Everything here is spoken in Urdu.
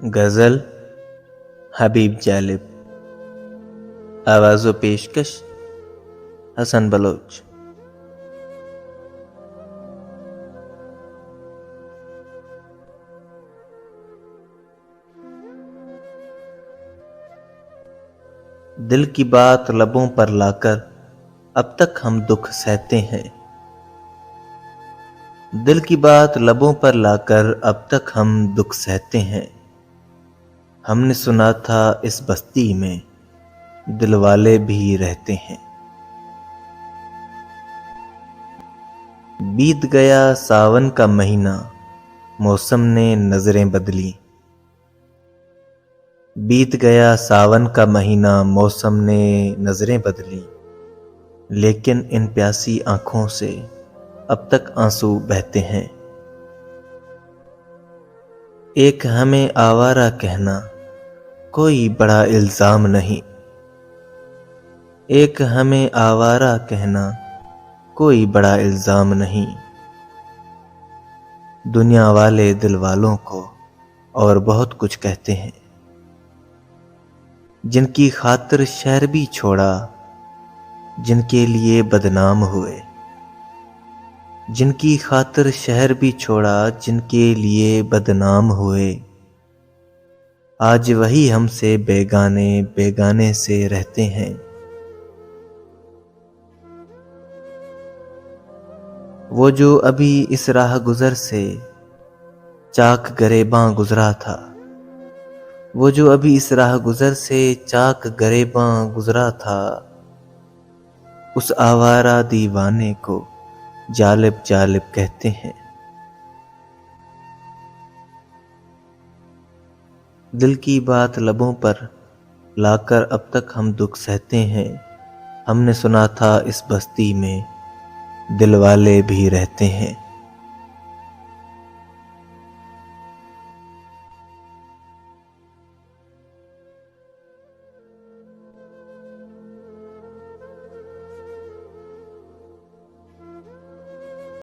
غزل حبیب جالب، آواز و پیشکش حسن بلوچ۔ دل کی بات لبوں پر لا کر اب تک ہم دکھ سہتے ہیں، دل کی بات لبوں پر لا کر اب تک ہم دکھ سہتے ہیں۔ ہم نے سنا تھا اس بستی میں دل والے بھی رہتے ہیں۔ بیت گیا ساون کا مہینہ، موسم نے نظریں بدلی۔ بیت گیا ساون کا مہینہ، موسم نے نظریں بدلی، لیکن ان پیاسی آنکھوں سے اب تک آنسو بہتے ہیں۔ ایک ہمیں آوارہ کہنا کوئی بڑا الزام نہیں، ایک ہمیں آوارہ کہنا کوئی بڑا الزام نہیں۔ دنیا والے دل والوں کو اور بہت کچھ کہتے ہیں، جن کی خاطر شہر بھی چھوڑا، جن کے لیے بدنام ہوئے، جن کی خاطر شہر بھی چھوڑا، جن کے لیے بدنام ہوئے، آج وہی ہم سے بیگانے بیگانے سے رہتے ہیں۔ وہ جو ابھی اس راہ گزر سے چاک گریباں گزرا تھا، وہ جو ابھی اس راہ گزر سے چاک گریباں گزرا تھا، اس آوارہ دیوانے کو جالب جالب کہتے ہیں۔ دل کی بات لبوں پر لا کر اب تک ہم دکھ سہتے ہیں۔ ہم نے سنا تھا اس بستی میں دل والے بھی رہتے ہیں۔